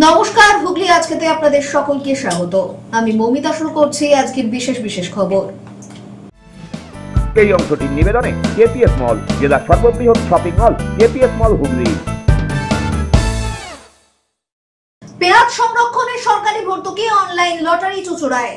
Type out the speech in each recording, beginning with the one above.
নমস্কার, হুগলি আজকেতে আপনাদের সকলকে স্বাগত। আমি মৌমিতা শুরু করছি আজকের বিশেষ খবর। এই অংশটির নিবেদনে কেপিএস মল, জেলার সর্ববৃহৎ শপিং মল কেপিএস মল হুগলি। পেঁয়াজ সংরক্ষণে সরকারি ভর্তুকি অনলাইন লটারি চুচুড়ায়।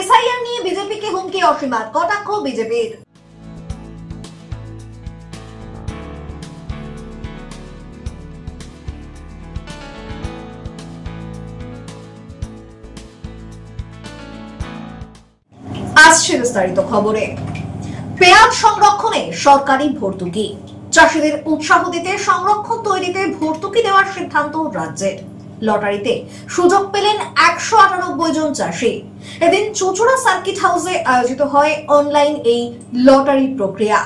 এসআইআর নিয়ে বিজেপিকে হুমকি অসীমার, কটাক্ষ বিজেপির। আসছে বিস্তারিত খবরে। পেঁয়াজ সংরক্ষণে সরকারি ভর্তুকি, চাষিদের উৎসাহ দিতে সংরক্ষণ তৈরিতে ভর্তুকি দেওয়ার সিদ্ধান্ত রাজ্যের। লটারিতে সুযোগ পেলেন 198 জন চাষি। এদিন চুচুড়া সার্কিট হাউসে আয়োজিত হয় অনলাইন এই লটারি প্রক্রিয়া।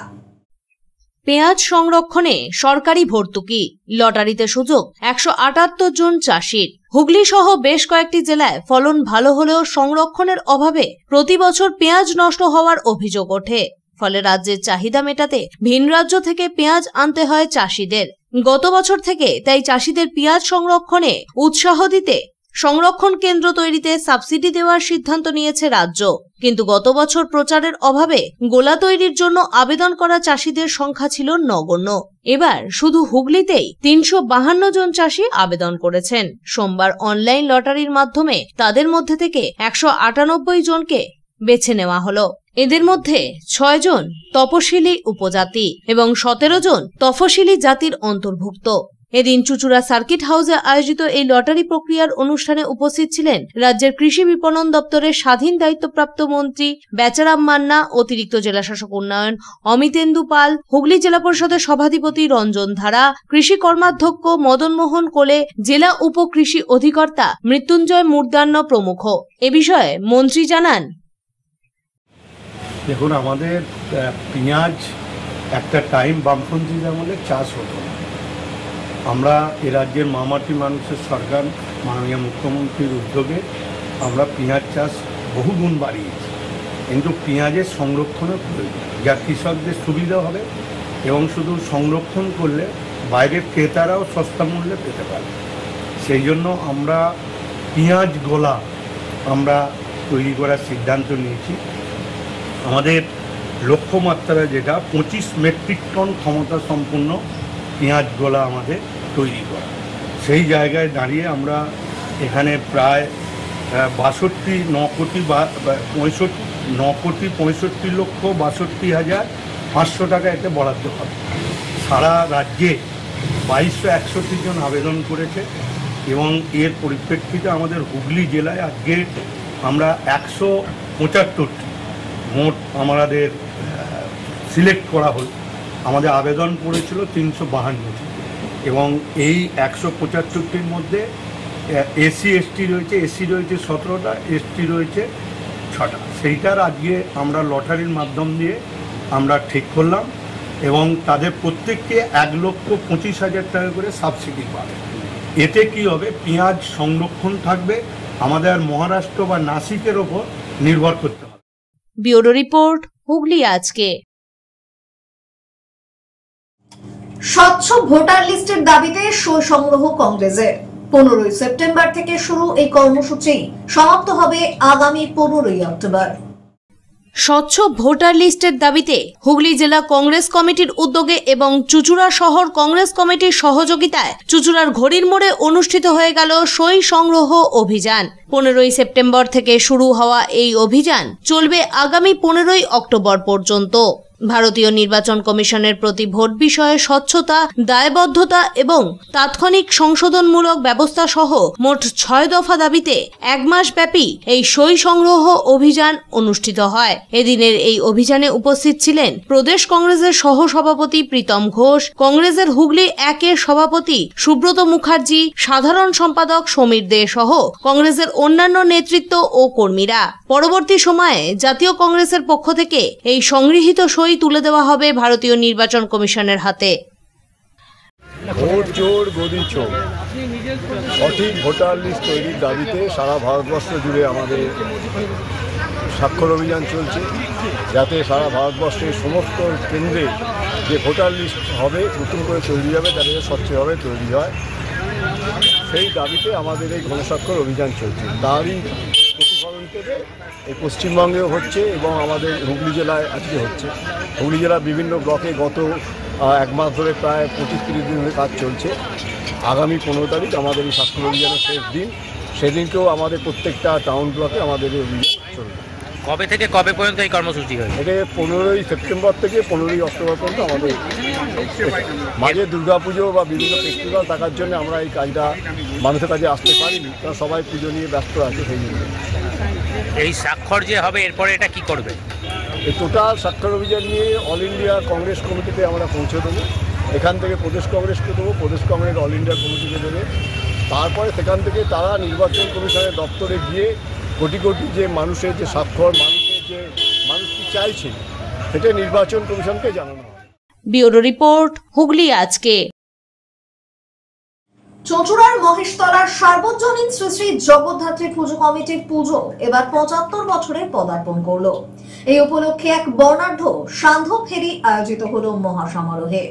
পেঁয়াজ সংরক্ষণে সরকারি ভর্তুকি, লটারিতে সুযোগ 178 জন চাষির। হুগলি সহ বেশ কয়েকটি জেলায় ফলন ভালো হলেও সংরক্ষণের অভাবে প্রতি বছর পেঁয়াজ নষ্ট হওয়ার অভিযোগ ওঠে। ফলে রাজ্যের চাহিদা মেটাতে ভিন রাজ্য থেকে পেঁয়াজ আনতে হয় চাষিদের। গত বছর থেকে তাই চাষিদের পেঁয়াজ সংরক্ষণে উৎসাহ দিতে সংরক্ষণ কেন্দ্র তৈরিতে সাবসিডি দেওয়ার সিদ্ধান্ত নিয়েছে রাজ্য। কিন্তু গত বছর প্রচারের অভাবে গোলা তৈরির জন্য আবেদন করা চাষিদের সংখ্যা ছিল নগণ্য। এবার শুধু হুগলিতেই 352 জন চাষি আবেদন করেছেন। সোমবার অনলাইন লটারির মাধ্যমে তাদের মধ্যে থেকে 198 জনকে বেছে নেওয়া হলো। এদের মধ্যে 6 জন তপশিলি উপজাতি এবং 17 জন তফসিলি জাতির অন্তর্ভুক্ত। এদিন চুচুড়া সার্কিট হাউসে আয়োজিত এই লটারি প্রক্রিয়ার অনুষ্ঠানে উপস্থিত ছিলেন রাজ্যের কৃষি বিপণন দপ্তরের স্বাধীন দায়িত্বপ্রাপ্ত মন্ত্রী বেচারাম মান্না, অতিরিক্ত জেলাশাসক উন্নয়ন অমিতেন্দু পাল, হুগলি জেলা পরিষদের সভাধিপতি রঞ্জন ধারা, কৃষি কর্মাধ্যক্ষ মদন মোহন কোলে, জেলা উপ কৃষি অধিকর্তা মৃত্যুঞ্জয় মুর্দান্ন প্রমুখ। এ বিষয়ে মন্ত্রী জানান, দেখুন, আমাদের পেঁয়াজ একটা টাইম বামপন্থী আমলে চাষ হতো না। আমরা এ রাজ্যের মামাটি মানুষের সরকার মাননীয় মুখ্যমন্ত্রীর উদ্যোগে আমরা পেঁয়াজ চাষ বহুগুণ বাড়িয়েছি। কিন্তু পেঁয়াজের সংরক্ষণের প্রয়োজন, যা কৃষকদের সুবিধা হবে এবং শুধু সংরক্ষণ করলে বাইরের ক্রেতারাও সস্তা মূল্যে পেতে পারে। সেই জন্য আমরা পেঁয়াজ গোলা আমরা তৈরি করার সিদ্ধান্ত নিয়েছি। আমাদের লক্ষ্যমাত্রা যেটা 25 মেট্রিক টন ক্ষমতা সম্পন্ন পেঁয়াজ গোলা আমাদের তৈরি করা। সেই জায়গায় দাঁড়িয়ে আমরা এখানে প্রায় 9,65,62,500 টাকা এতে বরাদ্দ হবে। সারা রাজ্যে 2261 জন আবেদন করেছে এবং এর পরিপ্রেক্ষিতে আমাদের হুগলি জেলায় আজকে আমরা 175টি মোট আমাদের সিলেক্ট করা হল। আমাদের আবেদন পড়েছিল 352টি এবং এই 175টির মধ্যে এসি এসটি রয়েছে, এসি রয়েছে 17টা, এসটি রয়েছে 6টা। সেইটার আজকে আমরা লটারির মাধ্যম দিয়ে আমরা ঠিক করলাম এবং তাদের প্রত্যেককে 1,25,000 টাকা করে সাবসিডি পাবে। এতে কি হবে, পেঁয়াজ সংরক্ষণ থাকবে, আমাদের মহারাষ্ট্র বা নাসিকের ওপর নির্ভর করতে হবে। ব্যুরো রিপোর্ট, হুগলি আজকে। স্বচ্ছ ভোটার লিস্টের দাবিতে সই সংগ্রহ কংগ্রেসের। 15 সেপ্টেম্বর থেকে শুরু এই কর্মসূচি সমাপ্ত হবে আগামী 15 অক্টোবর। স্বচ্ছ ভোটার লিস্টের দাবিতে হুগলি জেলা কংগ্রেস কমিটির উদ্যোগে এবং চুচুড়া শহর কংগ্রেস কমিটির সহযোগিতায় চুচুড়ার ঘড়ির মোড়ে অনুষ্ঠিত হয়ে গেল সই সংগ্রহ অভিযান। 15 সেপ্টেম্বর থেকে শুরু হওয়া এই অভিযান চলবে আগামী 15 অক্টোবর পর্যন্ত। ভারতীয় নির্বাচন কমিশনের প্রতি ভোট বিষয়ে স্বচ্ছতা, দায়বদ্ধতা এবং তাৎক্ষণিক সংশোধনমূলক ব্যবস্থা সহ মোট 6 দফা দাবিতে 1 মাস ব্যাপী এই সই সংগ্রহ অভিযান অনুষ্ঠিত হয়। এদিনের এই অভিযানে উপস্থিত ছিলেন প্রদেশ কংগ্রেসের সহ সভাপতি প্রীতম ঘোষ, কংগ্রেসের হুগলি 1-এর সভাপতি সুব্রত মুখার্জি, সাধারণ সম্পাদক সমীর দে সহ কংগ্রেসের অন্যান্য নেতৃত্ব ও কর্মীরা। পরবর্তী সময়ে জাতীয় কংগ্রেসের পক্ষ থেকে এই সংগৃহীত সই তুলে দেওয়া হবে ভারতীয় নির্বাচন কমিশনের হাতে। ভোট চোর গদি চোর, সঠিক ভোটার লিস্ট তৈরির দাবিতে সারা ভারতবর্ষ জুড়ে আমাদের স্বাক্ষর অভিযান চলছে, যাতে সারা ভারতবর্ষের সমস্ত কেন্দ্রে যে ভোটার লিস্ট হবে, নতুন করে তৈরি হবে, যাতে স্বচ্ছভাবে তৈরি হয়, সেই দাবিতে আমাদের এই গণস্বাক্ষর অভিযান চলছে। তারই প্রতিফলন পেতে এই পশ্চিমবঙ্গেও হচ্ছে এবং আমাদের হুগলি জেলায় আজকে হচ্ছে। হুগলি জেলার বিভিন্ন ব্লকে গত এক মাস ধরে প্রায় 25-30 দিন ধরে কাজ চলছে। আগামী 15 তারিখ আমাদের এই স্বাক্ষর অভিযানের শেষ দিন, সেদিনকেও আমাদের প্রত্যেকটা টাউন ব্লকে আমাদের এই অভিযান চলবে। কবে থেকে কবে পর্যন্ত এই কর্মসূচি হয়? এটা 15ই সেপ্টেম্বর থেকে 15ই অক্টোবর পর্যন্ত আমাদের মাঝে দুর্গাপুজো বা বিভিন্ন ফেস্টিভ্যাল থাকার জন্য আমরা এই কাজটা মানুষের কাছে আসতে পারিনি, কারণ সবাই পুজো নিয়ে ব্যস্ত আছে। সেই জন্য এই স্বাক্ষর যে হবে এরপরে এটা কি করবে? এই টোটাল স্বাক্ষর অভিযান নিয়ে অল ইন্ডিয়া কংগ্রেস কমিটিতে আমরা পৌঁছে দেবো। এখান থেকে প্রদেশ কংগ্রেসকে দেবো, প্রদেশ কংগ্রেস অল ইন্ডিয়া কমিটিকে দেবে। তারপরে সেখান থেকে তারা নির্বাচন কমিশনের দপ্তরে গিয়ে কোটি কোটি যে মানুষের যে স্বাক্ষর, মানুষ কি চাইছে, সেটা নির্বাচন কমিশনকে জানানো হবে। ব্যুরো রিপোর্ট, হুগলি আজকে। চুঁচুড়ার মহেশতলার সার্বজনীন শ্রী শ্রী জগদ্ধাত্রী পুজো কমিটির পুজো এবার 75 বছরে পদার্পণ করলো। এই উপলক্ষে এক বর্ণাঢ্য সান্ধ্য ফেরি আয়োজিত হলো মহাসমারোহে।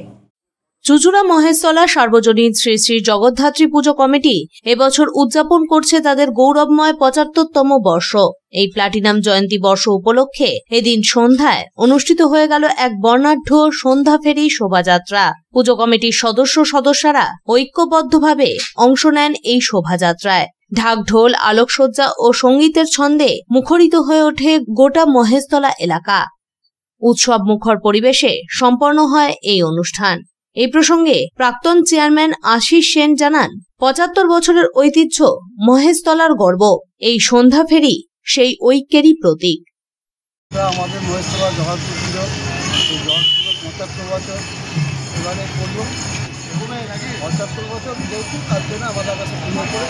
চুঁচুড়া মহেশতলা সার্বজনীন শ্রী শ্রী জগদ্ধাত্রী পুজো কমিটি এবছর উদযাপন করছে তাদের গৌরবময় 75তম বর্ষ। এই প্লাটিনাম জয়ন্তী বর্ষ উপলক্ষে এদিন সন্ধ্যায় অনুষ্ঠিত হয়ে গেল এক বর্ণাঢ্য সন্ধ্যা ফেরি শোভাযাত্রা। পুজো কমিটির সদস্যরা ঐক্যবদ্ধভাবে অংশ নেন এই শোভাযাত্রায়। ঢাকঢোল, আলোকসজ্জা ও সঙ্গীতের ছন্দে মুখরিত হয়ে ওঠে গোটা মহেশতলা এলাকা। উৎসব মুখর পরিবেশে সম্পন্ন হয় এই অনুষ্ঠান। এই প্রসঙ্গে প্রাক্তন চেয়ারম্যান আশিস সেন জানান, 75 বছরের ঐতিহ্য মহেশতলার গর্ব। এই সন্ধ্যা ফেরি সেই ঐক্যেরই প্রতীক। আমাদের মহেশতলা জগদ্ধাত্রী পুজো 75 বছর এবারে করব। 75 বছর যেহেতু তার জন্য আমাদের কাছে পুজো করে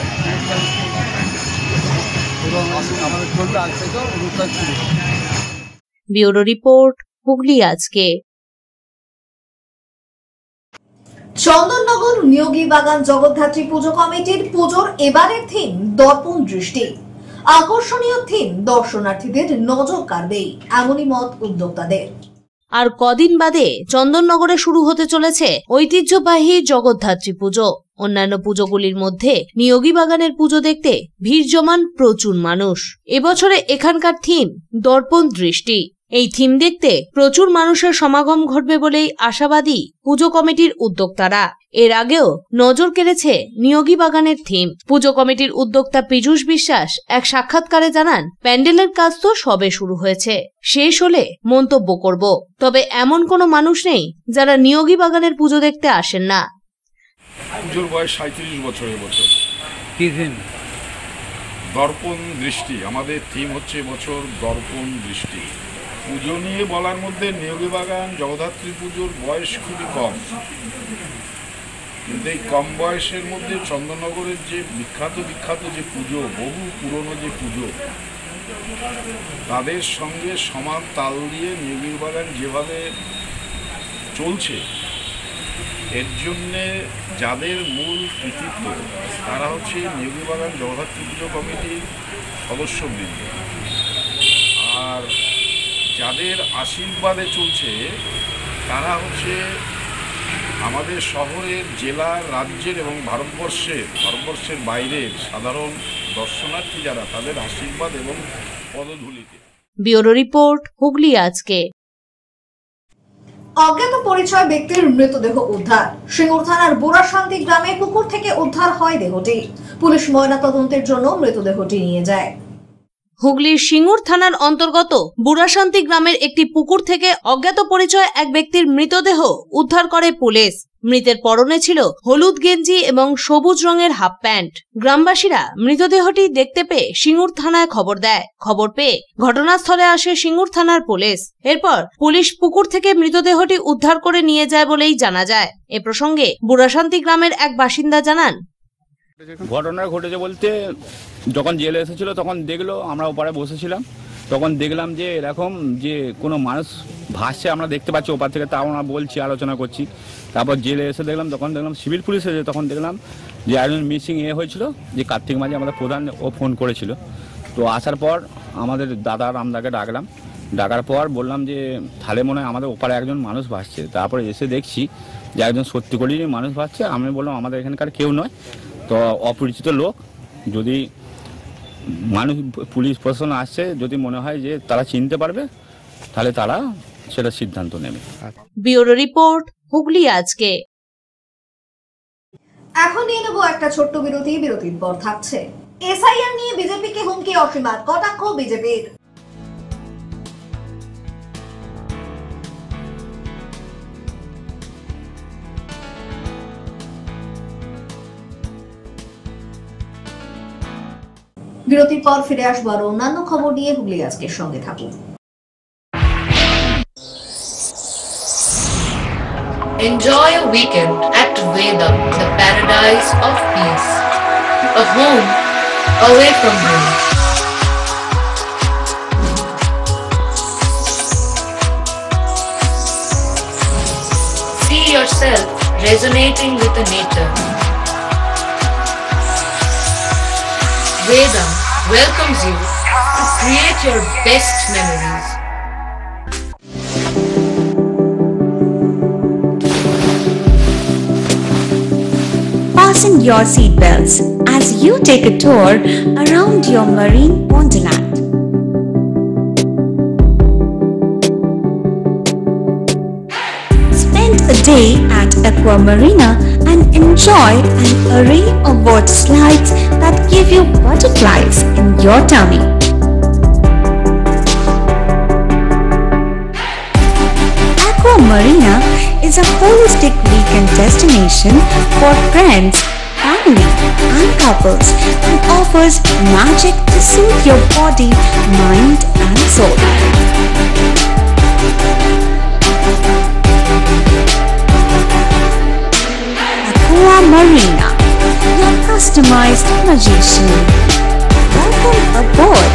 এবং আমাদের চলবে আজ থেকে অনুষ্ঠান শুরু। ব্যুরো রিপোর্ট, হুগলি আজকে। চন্দননগর নিয়োগী বাগান জগদ্ধাত্রী পুজো কমিটির পুজোর এবারের থিম দর্পণ দৃষ্টি। আকর্ষণীয় থিম দর্শনার্থীদের নজর কাড়বেই, এমনই মত উদ্যোক্তাদের। আর কদিন বাদে চন্দননগরে শুরু হতে চলেছে ঐতিহ্যবাহী জগদ্ধাত্রী পুজো। অন্যান্য পুজোগুলির মধ্যে নিয়োগী বাগানের পুজো দেখতে ভিড় জমান প্রচুর মানুষ। এবছরে এখানকার থিম দর্পণ দৃষ্টি। এই থিম দেখতে প্রচুর মানুষের সমাগম ঘটবে বলেই আশাবাদী পুজো কমিটির উদ্যোক্তারা। এর আগেও নজর কেড়েছে নিয়োগী বাগানের থিম। পুজো কমিটির উদ্যোক্তা পীযূষ বিশ্বাস এক সাক্ষাৎকারে জানান, প্যান্ডেলের কাজ তো সবে শুরু হয়েছে, শেষ হলে মন্তব্য করব। তবে এমন কোনো মানুষ নেই যারা নিয়োগী বাগানের পুজো দেখতে আসেন না। পুজোর বয়স 37 বছরের বছর। কি থিম? দর্পণ দৃষ্টি। আমাদের থিম হচ্ছে এবছর দর্পণ দৃষ্টি। পুজো নিয়ে বলার মধ্যে নিয়োগী বাগান জগদ্ধাত্রী পুজোর বয়স খুবই কম, কিন্তু এই কম বয়সের মধ্যে চন্দননগরের যে বিখ্যাত যে পুজো, বহু পুরনো যে পুজো, তাদের সঙ্গে সমান তাল দিয়ে নিয়োগী বাগান যেভাবে চলছে, এর জন্যে যাদের মূল কৃতিত্ব তারা হচ্ছে নিয়োগী বাগান জগদ্ধাত্রী পুজো কমিটির সদস্যবৃন্দ। আর যাদের আশীর্বাদে চলছে তারা হচ্ছে আমাদের শহরের, জেলার, রাজ্যের এবং ভারতবর্ষের বাইরের সাধারণ দর্শনার্থী যারা, তাদের আশীর্বাদ এবং পদধূলিতে। ব্যুরো রিপোর্ট, হুগলি আজকে। অজ্ঞাত পরিচয় ব্যক্তির মৃতদেহ উদ্ধার। সিঙ্গুর থানার বুড়াশান্তি গ্রামে পুকুর থেকে উদ্ধার হয় দেহটি। পুলিশ ময়নাতদন্তের জন্য মৃতদেহটি নিয়ে যায়। হুগলির সিঙ্গুর থানার অন্তর্গত বুড়াশান্তি গ্রামের একটি পুকুর থেকে অজ্ঞাত পরিচয় এক ব্যক্তির মৃতদেহ উদ্ধার করে পুলিশ। মৃতের পরনে ছিল হলুদ গেঞ্জি এবং সবুজ রঙের হাফ প্যান্ট। গ্রামবাসীরা মৃতদেহটি দেখতে পেয়ে সিঙ্গুর থানায় খবর দেয়। খবর পেয়ে ঘটনাস্থলে আসে সিঙ্গুর থানার পুলিশ। এরপর পুলিশ পুকুর থেকে মৃতদেহটি উদ্ধার করে নিয়ে যায় বলেই জানা যায়। এ প্রসঙ্গে বুড়াশান্তি গ্রামের এক বাসিন্দা জানান, ঘটনা ঘটেছে বলতে, যখন জেলে এসেছিল তখন দেখলো, আমরা ওপারে বসেছিলাম, তখন দেখলাম যে এরকম যে কোনো মানুষ ভাসছে, আমরা দেখতে পাচ্ছি ওপার থেকে, তাও আমরা বলছি, আলোচনা করছি। তারপর জেলে এসে দেখলাম, তখন দেখলাম সিভিল পুলিশ এসে, তখন দেখলাম যে একজন মিসিং হয়েছিল, যে কার্তিক মাঝি আমাদের প্রধান, ও ফোন করেছিল। তো আসার পর আমাদের দাদা রামদাকে ডাকার পর বললাম যে তাহলে মনে হয় আমাদের ওপারে একজন মানুষ ভাসছে। তারপরে এসে দেখছি যে একজন সত্যি করেই মানুষ ভাসছে। আমি বললাম আমাদের এখানকার কেউ নয়, তো অপরিচিত লোক, যদি মানুষ পুলিশ প্রশাসন আসছে, যদি মনে হয় যে তারা চিনতে পারবে তাহলে তারা সেটা সিদ্ধান্ত নেবে। ব্যুরো রিপোর্ট, হুগলি আজকে। এখন নিয়ে নেবো একটা ছোট্ট বিরতি। বিরতির পর থাকছে এসআইআর নিয়ে বিজেপিকে হুমকি অসীমার, কটাক্ষ বিজেপির। বিরতির পর ফিরে আসবো আর অন্যান্য খবর নিয়ে। হুগলি আজকের সঙ্গে থাকুন। Enjoy a weekend at Vedam, the paradise of peace. A home away from home. See yourself resonating with the nature. Vedam welcomes you to create your best memories. Fasten your seatbelts as you take a tour around your marine wonderland. Spend a day at Aqua Marina and enjoy an array of water slides that give you butterflies in your tummy. Aqua Marina is a holistic weekend destination for friends, family and couples and offers magic to soothe your body, mind and soul. Aqua Marina, your customized magician. Welcome aboard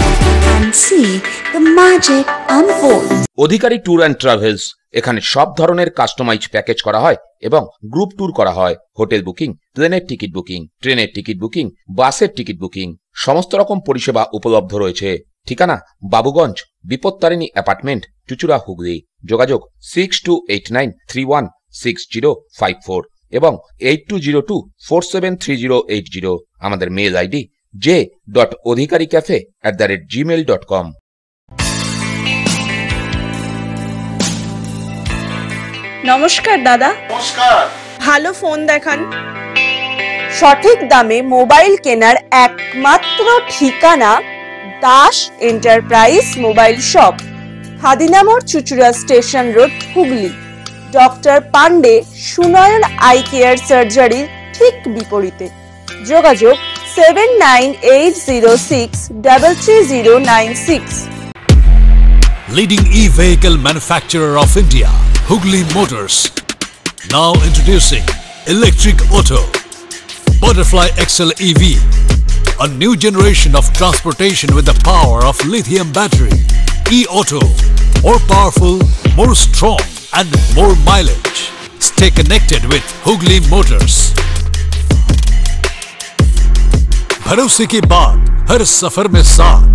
and see the magic unfold. Adhikari tour and travels, এখানে সব ধরনের customise package করা হয় এবং group tour করা হয়। Hotel booking, প্লেনের ticket booking, ট্রেনের টিকিট বুকিং, বাসের টিকিট বুকিং, সমস্ত রকম পরিষেবা উপলব্ধ রয়েছে। ঠিকানা বাবুগঞ্জ, বিপত্তারিণী অ্যাপার্টমেন্ট, চুচুড়া, হুগলি। যোগাযোগ 6289316054 এবং 8202473080। আমাদের মেল আইডি j.odhikaricafe@gmail.com। নমস্কার দাদা। নমস্কার। ভালো ফোন দেখান। সঠিক দামে মোবাইল কেনার একমাত্র ঠিকানা Das enterprise mobile shop, Khadinamor, Chuchura station road, Hooghly. Doctor Pandey Sunayan eye care সার্জারির ঠিক বিপরীতে। যোগাযোগ 7980633096। Leading e-vehicle manufacturer of India, Hugli Motors. Now introducing Electric Auto, Butterfly XL EV, a new generation of transportation with the power of lithium battery. E-Auto, more powerful, more strong and more mileage. Stay connected with Hugli Motors. भरोसे के बाद हर सफर में साथ।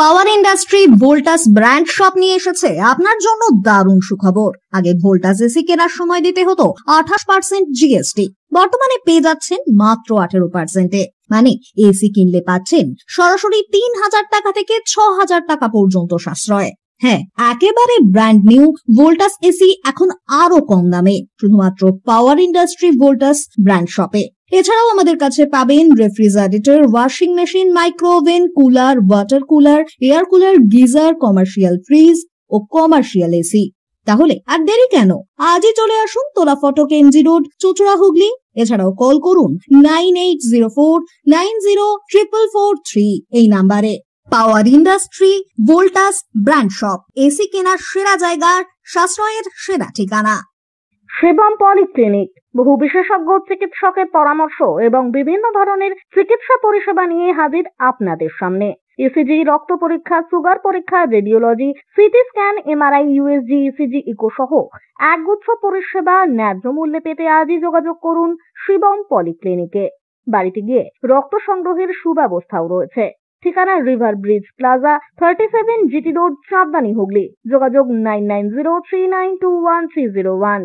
পাওয়ার industry Voltas brand shop নিয়ে এসেছে আপনার জন্য দারুণ সুখবর। আগে ভোল্টাস এসি কেনার সময় দিতে হতো 28% জিএসটি, বর্তমানে পেয়ে যাচ্ছেন মাত্র 18%-এ। মানে এসি কিনলে পাচ্ছেন সরাসরি 3000 টাকা থেকে 6000 টাকা পর্যন্ত সাশ্রয়। হ্যাঁ, একেবারে ব্র্যান্ড নিউ ভোল্টাস এসি এখন আরো কম দামে, শুধুমাত্র পাওয়ার ইন্ডাস্ট্রি ভোল্টাস ব্র্যান্ড শপে। এছাড়াও আমাদের কাছে পাবেন refrigerator, washing machine, micro oven, cooler, water cooler, air cooler, geyser, commercial fridge ও কমার্শিয়াল এসি। তাহলে আর দেরি কেন, আজই চলে আসুন তোলা ফটক, এমজি রোড, চুচুড়া, হুগলি। এছাড়াও কল করুন 9804904443 এই নাম্বারে। Power industry Voltas brand shop, AC কেনার সেরা জায়গা, সাশ্রয়ের সেরা ঠিকানা। শিবম পলিক্লিনিক বহু বিশেষজ্ঞ চিকিৎসকের পরামর্শ এবং বিভিন্ন ধরনের চিকিৎসা পরিষেবা নিয়ে হাজির আপনাদের সামনে। ইসিজি, রক্ত পরীক্ষা, সুগার পরীক্ষা, radiology, CT scan, MRI, USG, ECG, echo সহ একগুচ্ছ পরিষেবা ন্যায্য মূল্যে পেতে আজই যোগাযোগ করুন শিবম পলিক্লিনিকে। বাড়িতে গিয়ে রক্ত সংগ্রহের সুব্যবস্থাও রয়েছে। ঠিকানা river bridge plaza, 37 GT road, Chandni, Hooghly. যোগাযোগ 9903921301।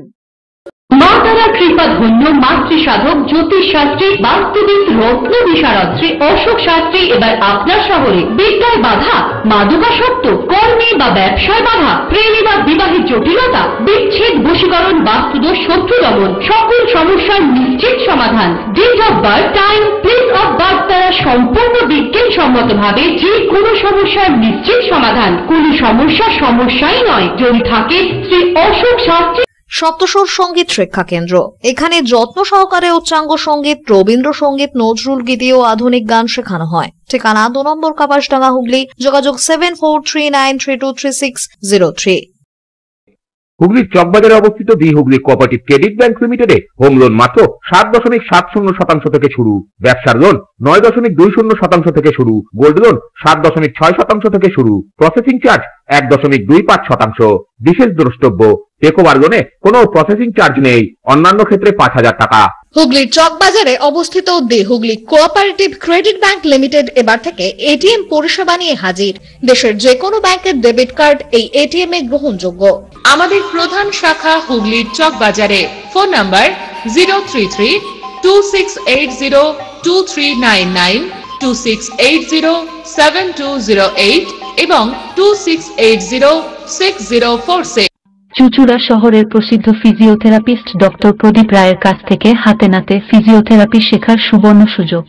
মা তারা কৃপা ধন্য মাতৃ সাধক জ্যোতিষ শাস্ত্রী, বাস্তুবিদ, রত্ন বিশারদ শ্রী অশোক শাস্ত্রী এবার আপনার শহরে। বিদ্যায় বাধা, মাদকাসক্ত, কর্মে বা ব্যবসায় বাধা, প্রেমে বা বিবাহের জটিলতা, বিচ্ছেদ, বশীকরণ, বাস্তুদোষ, শত্রু দমন, সকল সমস্যার নিশ্চিত সমাধান। Date of birth, time, place of birth দ্বারা সম্পূর্ণ বিজ্ঞানসম্মত ভাবে যে কোনো সমস্যার নিশ্চিত সমাধান। কোন সমস্যাই নয় যদি থাকে শ্রী অশোক শাস্ত্রী। সপ্তস্বর সঙ্গীত শিক্ষা কেন্দ্র। এখানে যত্ন সহকারে উচ্চাঙ্গ সঙ্গীত, রবীন্দ্রসঙ্গীত, নজরুল গীতি ও আধুনিক গান শেখানো হয়। ঠিকানা 2 নম্বর কাপাসডাঙ্গা, হুগলি। যোগাযোগ 7439323603। হুগলির চকবাজারে অবস্থিত the Hooghly cooperative credit bank লিমিটেডে হোম লোন মাত্র 7.70% থেকে শুরু, ব্যবসার লোন 9.20% থেকে শুরু, গোল্ড লোন 7.6% থেকে শুরু, প্রসেসিং চার্জ 1.25%। বিশেষ দ্রষ্টব্য, টেকওভার লোনে কোনো প্রসেসিং চার্জ নেই, অন্যান্য ক্ষেত্রে 5,000 টাকা। হুগলির চকবাজারে অবস্থিত the Hooghly cooperative credit bank limited এবার থেকে এটিএম পরিষেবা নিয়ে হাজির। দেশের যে কোনো ব্যাংকের ডেবিট কার্ড এই এটিএম এ গ্রহণযোগ্য। আমাদের প্রধান শাখা হুগলির চকবাজারে। ফোন নাম্বার 033-2680-2399, 2680-7208 এবং 2680-6046। চুচুড়া শহরের প্রসিদ্ধ ফিজিওথেরাপিস্ট ডক্টর প্রদীপ রায়ের কাছ থেকে হাতে নাতে ফিজিওথেরাপি শেখার সুবর্ণ সুযোগ।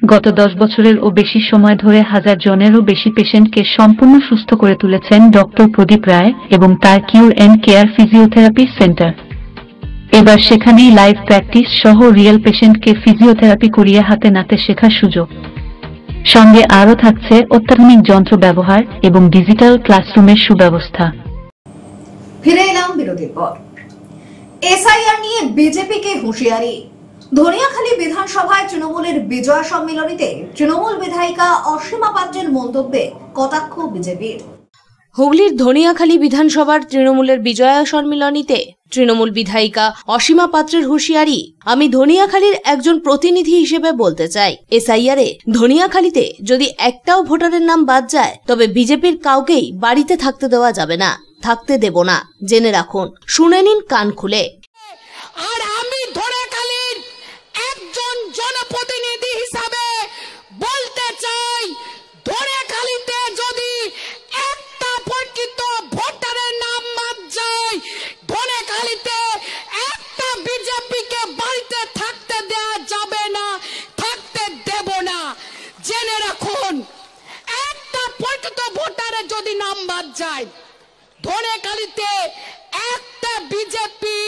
গত 10 বছরের ও বেশি সময় ধরে 1000 জনেরও বেশি পেশেন্টকে সম্পূর্ণ সুস্থ করে তুলেছেন ডক্টর প্রদীপ রায় এবং তার কিউর এন্ড কেয়ার ফিজিওথেরাপি সেন্টার। এবার সেখানেই লাইভ প্র্যাকটিস সহ রিয়েল পেশেন্টকে ফিজিওথেরাপি করিয়ে হাতে নাতে শেখার সুযোগ। সঙ্গে আরও থাকছে অত্যাধুনিক যন্ত্র ব্যবহার এবং ডিজিটাল ক্লাসরুমের সুব্যবস্থা। ফিরে এলাম বিরতির পর। এসআইআর নিয়ে বিজেপিকে হুঁশিয়ারি। ধনিয়াখালী বিধানসভায় তৃণমূলের বিজয় সম্মেলনীতে তৃণমূল বিধায়িকা অসীমা পাত্রের মন্তব্যে কটাক্ষ বিজেপির। হুগলির ধনিয়াখালী বিধানসভার তৃণমূলের বিজয়া সম্মেলনীতে তৃণমূল বিধায়িকা অসীমা পাত্রের হুঁশিয়ারি। আমি ধনিয়াখালীর একজন প্রতিনিধি হিসেবে বলতে চাই, এসআইআর এ ধনিয়াখালীতে যদি একটাও ভোটারের নাম বাদ যায় তবে বিজেপির কাউকেই বাড়িতে থাকতে দেওয়া যাবে না, থাকতে দেব না, জেনে রাখুন। শুনে নিন কান খুলে। আর আমি ধনিয়াখালীর একজন জনপ্রতিনিধি হিসাবে বলতে চাই, ধনিয়াখালীতে যদি একটা প্রকৃত ভোটারের নাম বাদ যায়, ধনিয়াখালীতে একটা বিজেপিকে বাড়িতে থাকতে দেওয়া যাবে না, থাকতে দেব না, জেনে রাখুন। একটা প্রকৃত ভোটারের যদি নাম বাদ যায়, ধনিয়াখালীতে একটা বিজেপি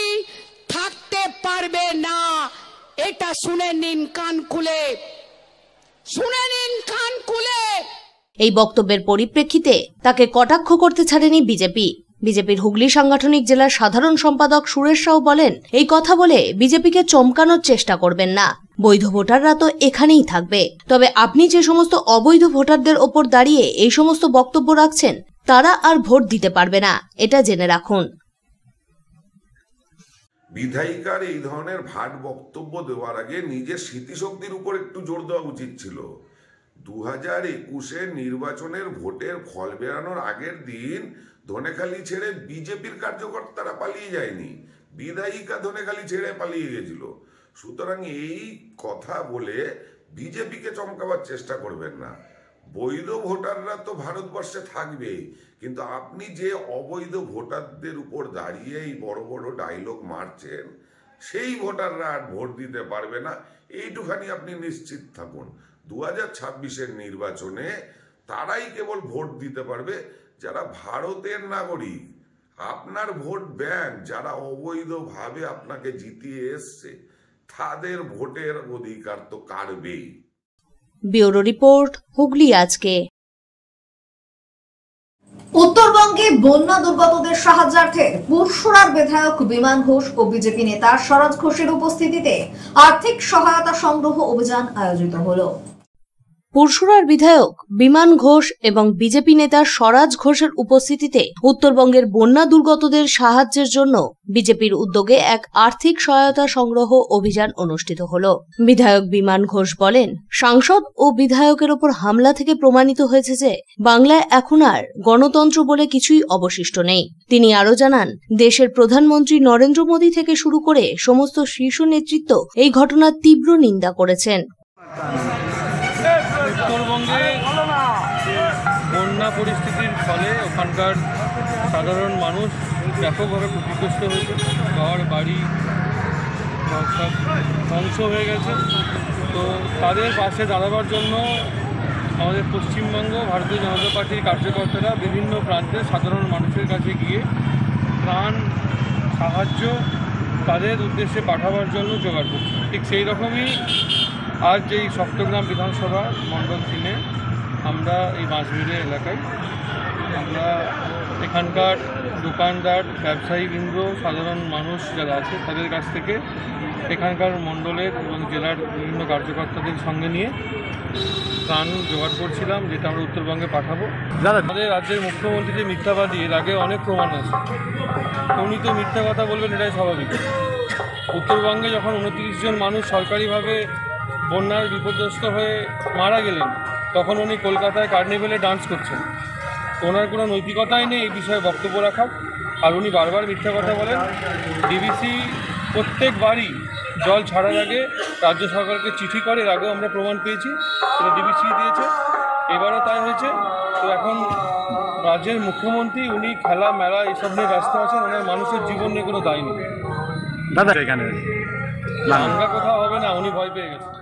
থাকতে পারবে না। এটা শুনে নিন কান খুলে, শুনে নিন কান খুলে। এই বক্তব্যের পরিপ্রেক্ষিতে তাকে কটাক্ষ করতে ছাড়েনি বিজেপি। বিজেপির হুগলি সাংগঠনিক জেলার সাধারণ সম্পাদক সুরেশ সাউ বলেন, এই কথা বলে বিজেপিকে চমকানোর চেষ্টা করবেন না, বৈধ ভোটাররা তো এখানেই থাকবে। তবে আপনি যে সমস্ত অবৈধ ভোটারদের ওপর দাঁড়িয়ে এই সমস্ত বক্তব্য রাখছেন তারা আর ভোট দিতে পারবে না, এটা জেনে রাখুন। বিধায়িকার এই ধরনের ভাট বক্তব্য দেওয়ার আগে নিজের স্মৃতিশক্তির উপর একটু জোর দেওয়া উচিত ছিল। 2021 নির্বাচনের ভোটের ফল বেরানোর আগের দিন ধনেখালি ছেড়ে বিজেপির কার্যকর্তারা পালিয়ে যায়নি, বিধায়িকা ধনেখালি ছেড়ে পালিয়ে গেছিল। সুতরাং এই কথা বলে বিজেপিকে চমকাবার চেষ্টা করবেন না। বৈধ ভোটাররা তো ভারতবর্ষে থাকবেই, কিন্তু আপনি যে অবৈধ ভোটারদের উপর দাঁড়িয়ে এই বড় বড় ডায়লগ মারছেন, সেই ভোটাররা আর ভোট দিতে পারবে না, এইটুখানি আপনি নিশ্চিত থাকুন। 2026-এর নির্বাচনে তারাই কেবল ভোট দিতে পারবে যারা ভারতের নাগরিক। আপনার ভোট ব্যাংক যারা অবৈধভাবে আপনাকে জিতিয়ে এসছে, তাদের ভোটের অধিকার তো কাটবেই। ব্যুরো রিপোর্ট, হুগলি আজকে। উত্তরবঙ্গে বন্যা দুর্গতদের সাহায্যার্থে পুরসুরার বিধায়ক বিমান ঘোষ ও বিজেপি নেতা স্বরাজ ঘোষের উপস্থিতিতে আর্থিক সহায়তা সংগ্রহ অভিযান আয়োজিত হলো। পুরসুরার বিধায়ক বিমান ঘোষ এবং বিজেপি নেতা স্বরাজ ঘোষের উপস্থিতিতে উত্তরবঙ্গের বন্যা দুর্গতদের সাহায্যের জন্য বিজেপির উদ্যোগে এক আর্থিক সহায়তা সংগ্রহ অভিযান অনুষ্ঠিত হল। বিধায়ক বিমান ঘোষ বলেন, সাংসদ ও বিধায়কের ওপর হামলা থেকে প্রমাণিত হয়েছে যে বাংলায় এখন আর গণতন্ত্র বলে কিছুই অবশিষ্ট নেই। তিনি আরো জানান, দেশের প্রধানমন্ত্রী নরেন্দ্র মোদী থেকে শুরু করে সমস্ত শীর্ষ নেতৃত্ব এই ঘটনার তীব্র নিন্দা করেছেন। উত্তরবঙ্গে বন্যা পরিস্থিতির ফলে ওখানকার সাধারণ মানুষ ব্যাপকভাবে ক্ষতিগ্রস্ত হয়েছে। ঘর বাড়ি সব ধ্বংস হয়ে গেছে। তো তাদের পাশে দাঁড়াবার জন্য আমাদের পশ্চিমবঙ্গ ভারতীয় জনতা পার্টির কার্যকর্তারা বিভিন্ন প্রান্তে সাধারণ মানুষের কাছে গিয়ে ত্রাণ সাহায্য তাদের উদ্দেশ্যে পাঠাবার জন্য জোগাড় করছে। ঠিক সেই রকমই আজ এই সপ্তগ্রাম বিধানসভা মণ্ডল 3-এ আমরা এই বাঁশবেড়ে এলাকায় আমরা এখানকার দোকানদার, ব্যবসায়ীবৃন্দ, সাধারণ মানুষ যারা আছে তাদের কাছ থেকে এখানকার মণ্ডলের এবং জেলার বিভিন্ন কার্যকর্তাদের সঙ্গে নিয়ে ত্রাণ জোগাড় করছিলাম, যেটা আমরা উত্তরবঙ্গে পাঠাবো। আমাদের রাজ্যের মুখ্যমন্ত্রী যে মিথ্যাবাদী, এর আগে অনেক প্রমাণ আছে। উনি তো মিথ্যা কথা বলবেন, এটাই স্বাভাবিক। উত্তরবঙ্গে যখন 29 জন মানুষ সরকারিভাবে বন্যায় বিপর্যস্ত হয়ে মারা গেলেন, তখন উনি কলকাতায় কার্নিভেলে ডান্স করছেন। ওনার কোনো নৈতিকতাই নেই এই বিষয়ে বক্তব্য রাখার। আর উনি বারবার মিথ্যা কথা বলেন। ডিবিসি প্রত্যেকবারই জল ছাড়ার আগে রাজ্য সরকারকে চিঠি করে, এর আগেও আমরা প্রমাণ পেয়েছি, সেটা ডিবিসি দিয়েছে, এবারও তাই হয়েছে। তো এখন রাজ্যের মুখ্যমন্ত্রী উনি খেলা মেলা এসব নিয়ে ব্যস্ত আছেন, ওনার মানুষের জীবন নিয়ে কোনো দায় নেই। আমরা কোথাও হবে না, উনি ভয় পেয়ে গেছেন।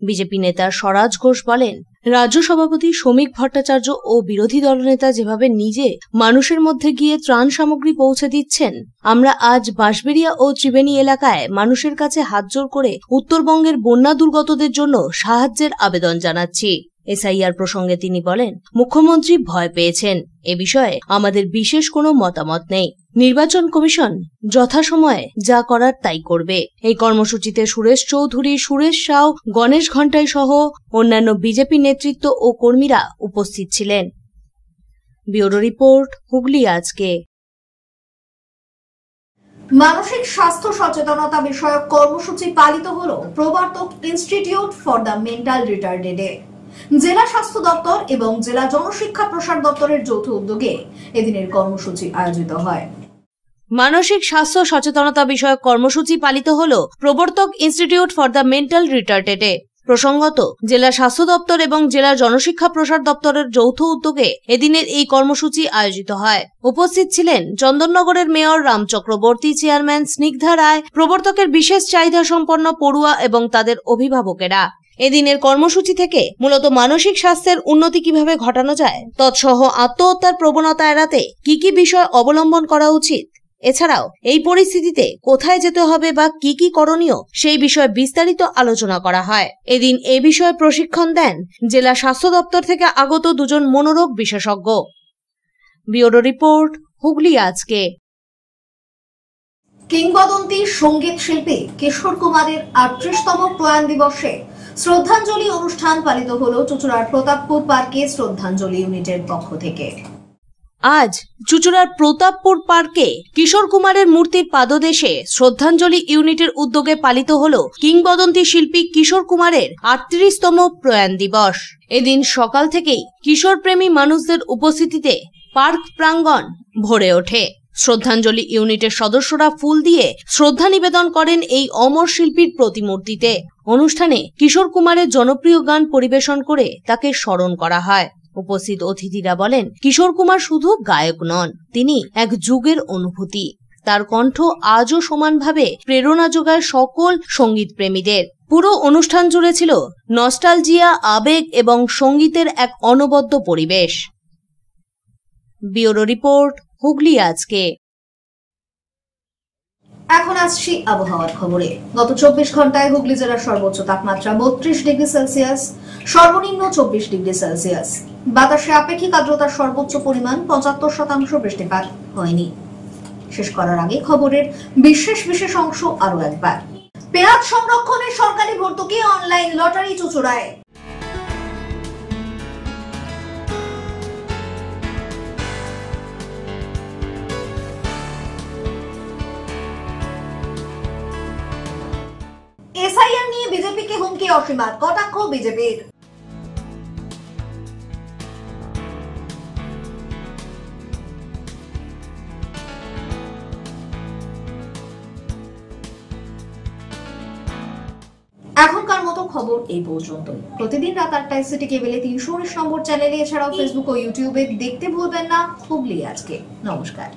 বিজেপি নেতা স্বরাজ ঘোষ বলেন, রাজ্য সভাপতি শ্রমিক ভট্টাচার্য ও বিরোধী দলনেতা যেভাবে নিজে মানুষের মধ্যে গিয়ে ত্রাণ সামগ্রী পৌঁছে দিচ্ছেন, আমরা আজ বাঁশবেড়িয়া ও ত্রিবেণী এলাকায় মানুষের কাছে হাতজোড় করে উত্তরবঙ্গের বন্যা দুর্গতদের জন্য সাহায্যের আবেদন জানাচ্ছি। এসআইআর প্রসঙ্গে তিনি বলেন, মুখ্যমন্ত্রী ভয় পেয়েছেন, এ বিষয়ে আমাদের বিশেষ কোনো মতামত নেই। নির্বাচন কমিশন যথাসময়ে যা করার তাই করবে। এই কর্মসূচিতে সুরেশ চৌধুরী, সুরেশ সাউ, গণেশ ঘণ্টাই সহ অন্যান্য বিজেপি নেতৃত্ব ও কর্মীরা উপস্থিত ছিলেন। ব্যুরো রিপোর্ট, হুগলি আজকে। মানসিক স্বাস্থ্য সচেতনতা বিষয়ক কর্মসূচি পালিত হল প্রবর্তক ইনস্টিটিউট ফর দ্য মেন্টাল রিটার্ডেডে। জেলা স্বাস্থ্য দপ্তর এবং জেলা জনশিক্ষা প্রসার দপ্তরের যৌথ উদ্যোগে এদিনের কর্মসূচি আয়োজিত হয়। মানসিক স্বাস্থ্য সচেতনতা বিষয়ক কর্মসূচি পালিত হল প্রবর্তক ইনস্টিটিউট ফর দ্য মেন্টাল রিটার্ডেডে। প্রসঙ্গত, জেলা স্বাস্থ্য দপ্তর এবং জেলা জনশিক্ষা প্রসার দপ্তরের যৌথ উদ্যোগে এদিনের এই কর্মসূচি আয়োজিত হয়। উপস্থিত ছিলেন চন্দননগরের মেয়র রাম চক্রবর্তী, চেয়ারম্যান স্নিগ্ধা রায়, প্রবর্তকের বিশেষ চাহিদা সম্পন্ন পড়ুয়া এবং তাদের অভিভাবকেরা। এদিনের কর্মসূচি থেকে মূলত মানসিক স্বাস্থ্যের উন্নতি কিভাবে ঘটানো যায়, তৎসহ আত্মহত্যার প্রবণতা এড়াতে কি কি বিষয় অবলম্বন করা উচিত, এছাড়াও এই পরিস্থিতিতে কোথায় যেতে হবে বা কি কি করণীয়, সেই বিষয়ে বিস্তারিত আলোচনা করা হয়। এদিন এ বিষয়ে প্রশিক্ষণ দেন জেলা স্বাস্থ্য দপ্তর থেকে আগত দুজন মনোরোগ বিশেষজ্ঞ। ব্যুরো রিপোর্ট, হুগলি আজকে। কিংবদন্তি সঙ্গীত শিল্পী কিশোর কুমারের 38তম প্রয়াণ দিবসে শ্রদ্ধাঞ্জলি অনুষ্ঠান পালিত হল চুঁচুড়ার প্রতাপপুর পার্কে শ্রদ্ধাঞ্জলি ইউনিটের পক্ষ থেকে। আজ চুঁচুড়ার প্রতাপপুর পার্কে কিশোর কুমারের মূর্তির পাদদেশে শ্রদ্ধাঞ্জলি ইউনিটের উদ্যোগে পালিত হল কিংবদন্তি শিল্পী কিশোর কুমারের 38তম প্রয়াণ দিবস। এদিন সকাল থেকেই কিশোর প্রেমী মানুষদের উপস্থিতিতে পার্ক প্রাঙ্গণ ভরে ওঠে। শ্রদ্ধাঞ্জলি ইউনিটের সদস্যরা ফুল দিয়ে শ্রদ্ধা নিবেদন করেন এই অমর শিল্পীর প্রতিমূর্তিতে। অনুষ্ঠানে কিশোর কুমারের জনপ্রিয় গান পরিবেশন করে তাকে স্মরণ করা হয়। উপস্থিত অতিথিরা বলেন, কিশোর কুমার শুধু গায়ক নন, তিনি এক যুগের অনুভূতি। তার কণ্ঠ আজও সমানভাবে প্রেরণা যোগায় সকল সঙ্গীত প্রেমীদের। পুরো অনুষ্ঠান জুড়ে ছিল নস্টালজিয়া, আবেগ এবং সঙ্গীতের এক অনবদ্য পরিবেশ। ব্যুরো রিপোর্ট, হুগলি আজকে। এখন আসছি আবহাওয়ার খবরে। গত 24 ঘন্টায় হুগলি জেলার সর্বোচ্চ তাপমাত্রা 32 ডিগ্রি সেলসিয়াস, সর্বনিম্ন 24 ডিগ্রি সেলসিয়াস। বাতাসে আপেক্ষিক আর্দ্রতার সর্বোচ্চ পরিমাণ 75%। বৃষ্টিপাত হয়নি। শেষ করার আগে খবরের বিশেষ অংশ আরো একবার। পেঁয়াজ সংরক্ষণে সরকারি ভর্তুকি, অনলাইন লটারি চুঁচুড়ায়। কি অসীমার কটাক্ষ বিজেপির। এখনকার মতো খবর এই পর্যন্ত। প্রতিদিন রাত 8টায় সিটি কেবলে 319 নম্বর চ্যানেলে, এছাড়াও ফেসবুক ও ইউটিউবে দেখতে ভুলবেন না হুগলি আজকে। নমস্কার।